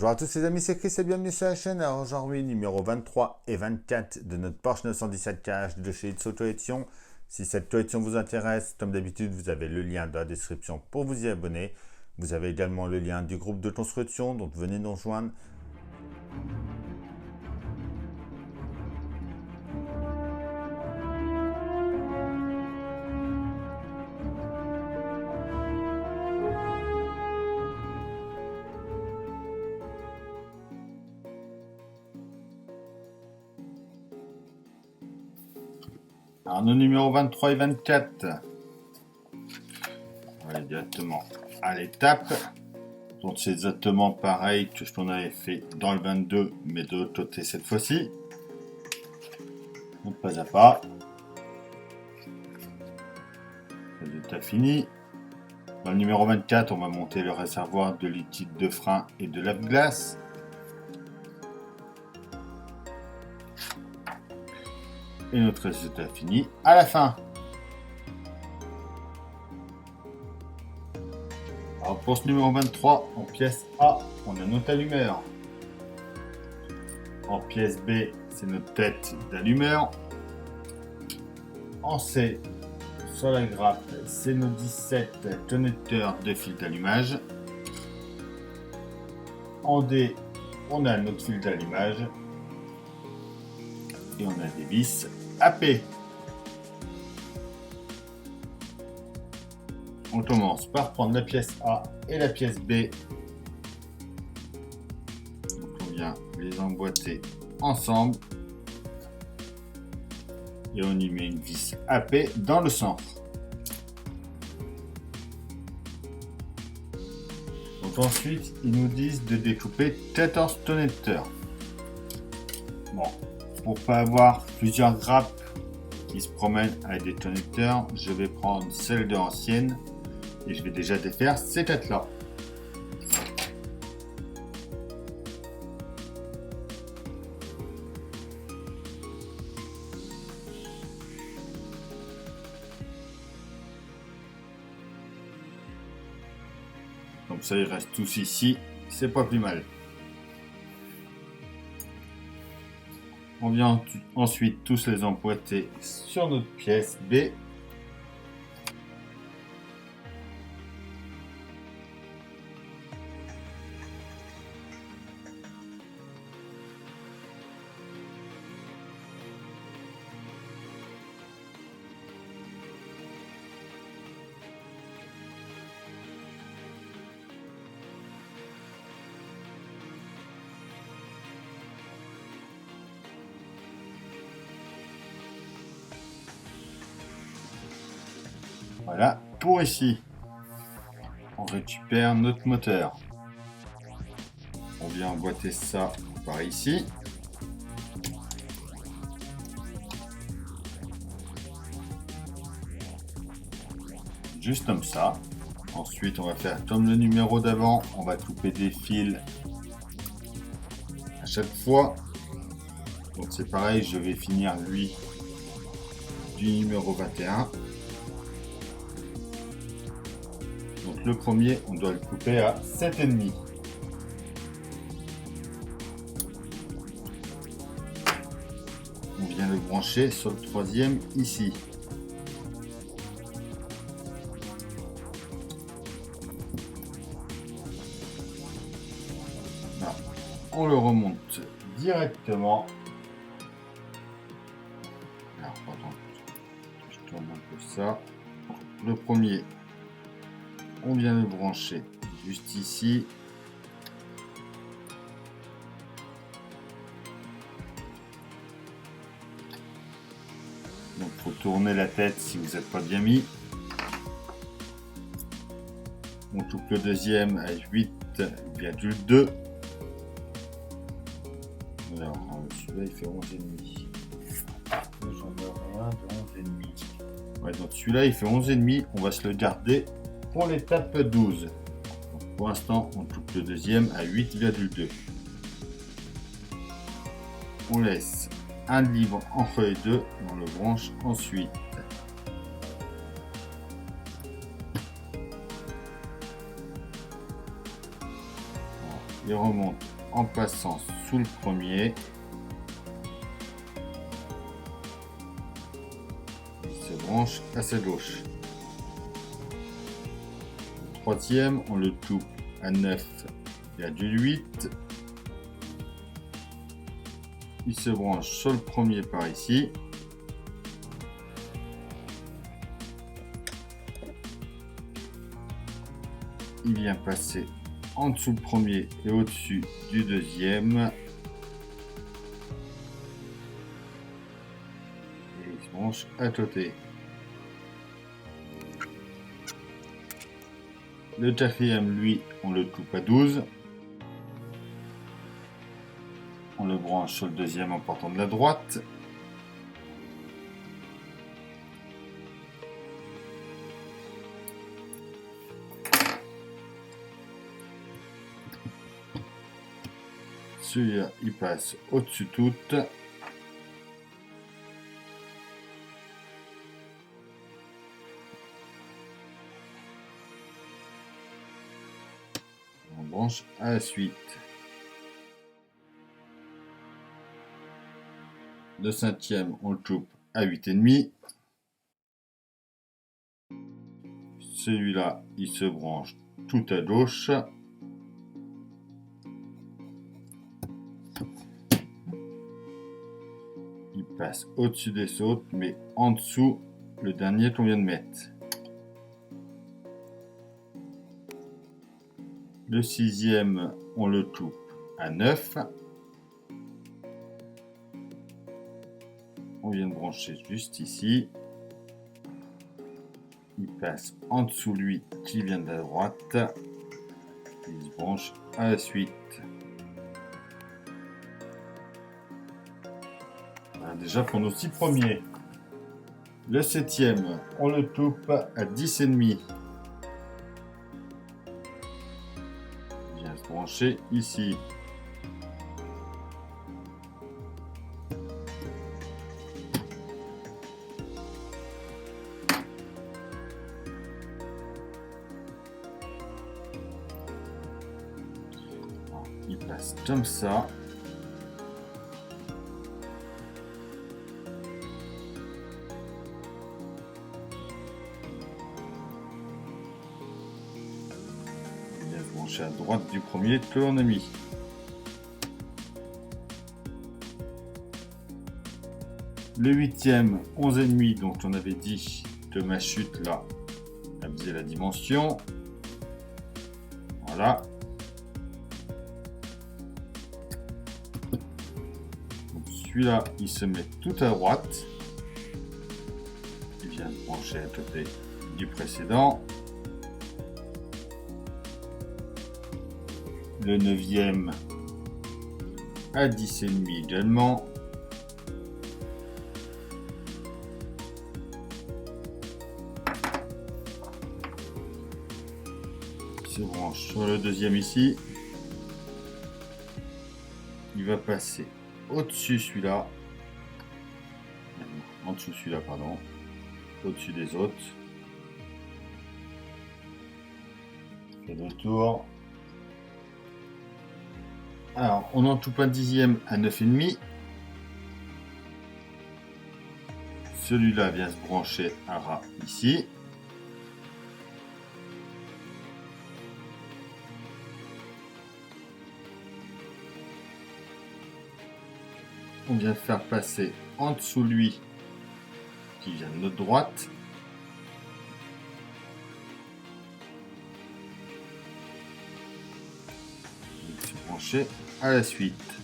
Bonjour à tous les amis, c'est Chris et bienvenue sur la chaîne. Alors aujourd'hui, numéro 23 et 24 de notre Porsche 917 cash de chez It's Auto Edition. Si cette collection vous intéresse, comme d'habitude, vous avez le lien dans la description pour vous y abonner. Vous avez également le lien du groupe de construction, donc venez nous rejoindre. Alors nos numéros 23 et 24, on va aller directement à l'étape. Donc c'est exactement pareil que ce qu'on avait fait dans le 22, mais de l'autre côté cette fois-ci. Donc pas à pas. Résultat fini. Dans le numéro 24, on va monter le réservoir de liquide de frein et de lave-glace. Et notre résultat fini à la fin. Alors pour ce numéro 23, en pièce A, on a notre allumeur. En pièce B, c'est notre tête d'allumeur. En C, sur la grappe, c'est nos 17 connecteurs de fil d'allumage. En D, on a notre fil d'allumage. Et on a des vis AP. On commence par prendre la pièce A et la pièce B. Donc on vient les emboîter ensemble. Et on y met une vis AP dans le centre. Donc ensuite, ils nous disent de découper 14 connecteurs. Bon. Pour pas avoir plusieurs grappes qui se promènent avec des connecteurs, je vais prendre celle de l'ancienne et je vais déjà défaire ces quatre là. Comme ça ils restent tous ici, c'est pas plus mal. On vient ensuite tous les emboîter sur notre pièce B. Voilà, pour ici, on récupère notre moteur. On vient emboîter ça par ici. Juste comme ça. Ensuite, on va faire comme le numéro d'avant. On va couper des fils à chaque fois. Donc c'est pareil, je vais finir lui du numéro 21. Donc le premier, on doit le couper à 7,5. On vient le brancher sur le troisième ici. Là, on le remonte directement. Alors, pardon, je tourne un peu ça. Le premier, on vient le brancher juste ici. Donc il faut tourner la tête si vous n'êtes pas bien mis. On coupe le deuxième à 8,2. Alors celui-là il fait 11,5. J'en ai rien de 11,5. Ouais, donc celui-là il fait 11,5. On va se le garder pour l'étape 12. Donc, pour l'instant, on coupe le deuxième à 8,2. On laisse un libre entre les deux. On le branche ensuite. Il remonte en passant sous le premier. Il se branche à sa gauche. Le troisième, on le coupe à 9 et à du 8. Il se branche sur le premier par ici. Il vient passer en dessous le premier et au-dessus du deuxième. Et il se branche à côté. Le quatrième, lui, on le coupe à 12. On le branche sur le deuxième en partant de la droite. Celui-là, il passe au-dessus de toutes. On branche à la suite. Le cinquième, on le coupe à 8,5. Celui-là, il se branche tout à gauche. Il passe au-dessus des autres, mais en dessous, le dernier qu'on vient de mettre. Le sixième, on le coupe à 9. On vient de brancher juste ici. Il passe en dessous lui qui vient de la droite. Il se branche à la suite. Voilà déjà pour nos 6 premiers. Le septième, on le coupe à 10,5. Il vient se brancher ici. Il passe comme ça. Il vient se brancher à droite du premier que l'on a mis. Le huitième, 11,5, donc on avait dit que ma chute là, elle faisait la dimension. Voilà. Celui-là, il se met tout à droite. Il vient de brancher à côté du précédent. Le neuvième à 10,5 également. Il se branche sur le deuxième ici. Il va passer au-dessus celui-là, en dessous celui-là, pardon, au-dessus des autres. Fait le tour. Alors, on en coupe un dixième à 9,5. Celui-là vient se brancher à ras ici. On vient faire passer en dessous lui qui vient de notre droite. Il va se brancher à la suite.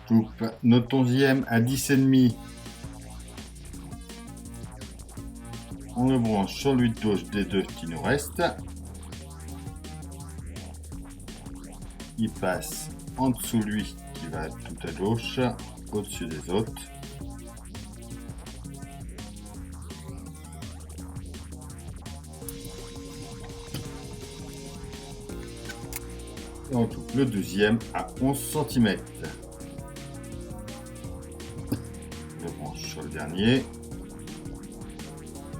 Coupe notre 11e à 10,5. On le branche sur lui de gauche des deux qui nous restent. Il passe en dessous lui qui va tout à gauche, au-dessus des autres. Et on coupe le deuxième à 11 cm. On le branche sur le dernier.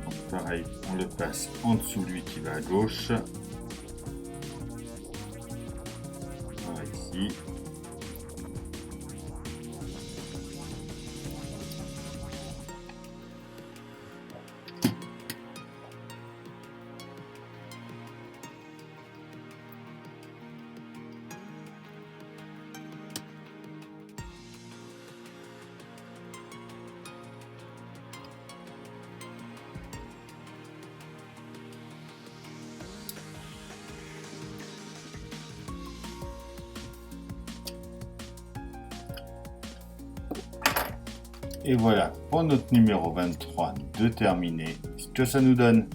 Donc pareil, on le passe en dessous lui qui va à gauche. ici. Et voilà pour notre numéro 23 de terminé. Ce que ça nous donne.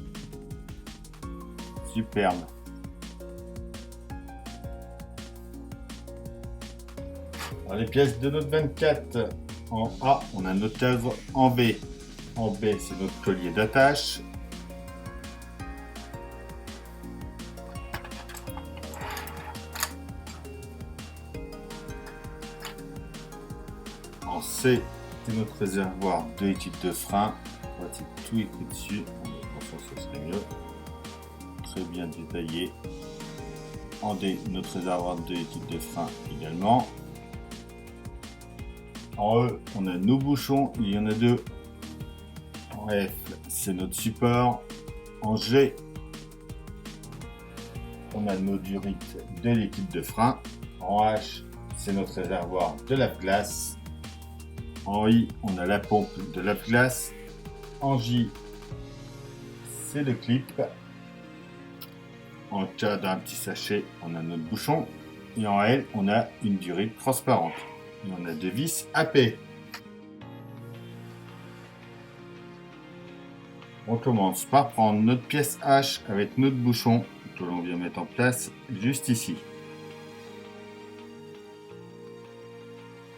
Superbe. Alors les pièces de notre 24. En A, on a notre œuvre. En B, c'est notre collier d'attache. En C, c'est notre réservoir de liquide de frein. Voici tout écrit dessus. Attention, ce serait mieux. Très bien détaillé. En D, notre réservoir de liquide de frein également. En E, on a nos bouchons, il y en a deux. En F, c'est notre support. En G, on a nos durites de liquide de frein. En H, c'est notre réservoir de lave-glace. En I, on a la pompe de lave-glace. En J, c'est le clip. En K, dans un petit sachet, on a notre bouchon. Et en L, on a une durite transparente. Et on a deux vis AP. On commence par prendre notre pièce H avec notre bouchon que l'on vient mettre en place juste ici.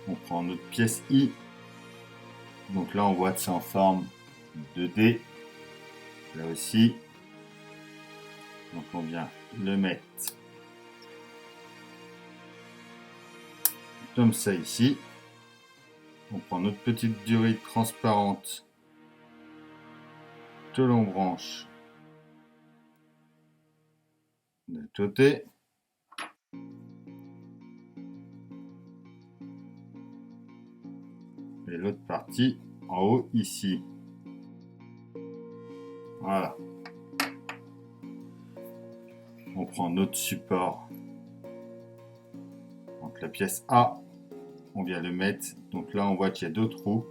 On prend notre pièce I. Donc là, on voit que c'est en forme de D. Là aussi. Donc on vient le mettre comme ça ici. On prend notre petite durite transparente que l'on branche de côté. Et l'autre partie en haut ici. Voilà. On prend notre support. Donc la pièce A, on vient le mettre. Donc là, on voit qu'il y a deux trous.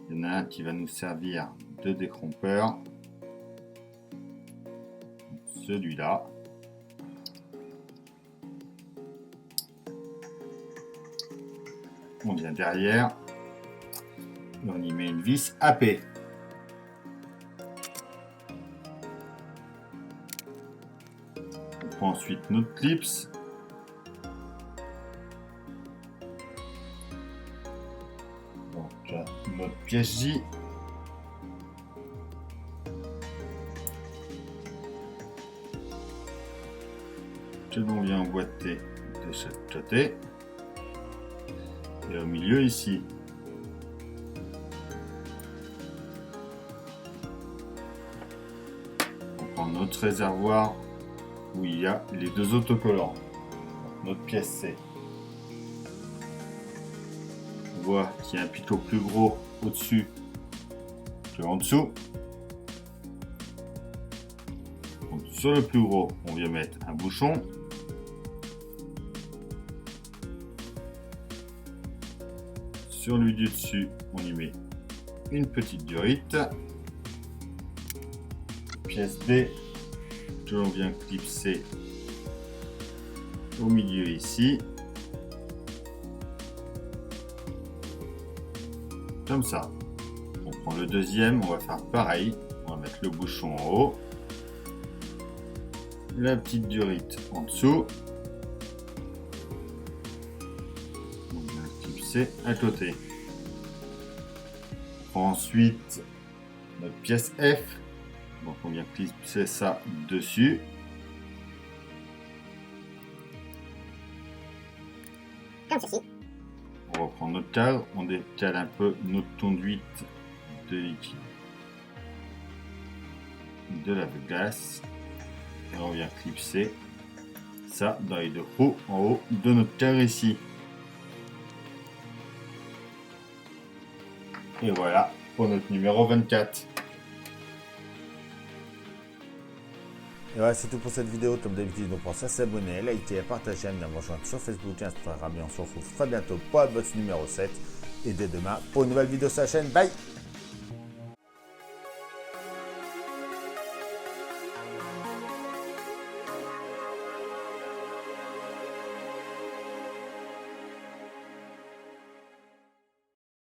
Il y en a un qui va nous servir de décrompeur. Celui-là. On vient derrière. Et on y met une vis AP. On prend ensuite notre clips. Donc notre pièce J. Que l'on vient emboîter de ce côté. Et au milieu ici. On prend notre réservoir où il y a les deux autocollants. Notre pièce C. On voit qu'il y a un picot plus gros au-dessus que en dessous. Donc, sur le plus gros, on vient mettre un bouchon. Sur lui du dessus, on y met une petite durite. Pièce D que l'on vient clipser au milieu ici. Comme ça. On prend le deuxième, on va faire pareil. On va mettre le bouchon en haut. La petite durite en dessous. On vient clipser à côté. On prend ensuite notre pièce F. Donc on vient clipser ça dessus. Comme ceci. On reprend notre cadre, on décale un peu notre conduite de liquide de lave-glace et on vient clipser ça dans les 2 trous en haut de notre terre ici. Et voilà pour notre numéro 24. Et voilà, c'est tout pour cette vidéo. Comme d'habitude, donc pensez à s'abonner, à liker, à partager, à venir me rejoindre sur Facebook et Instagram. Et on se retrouve très bientôt pour la box numéro 7. Et dès demain pour une nouvelle vidéo sur la chaîne. Bye!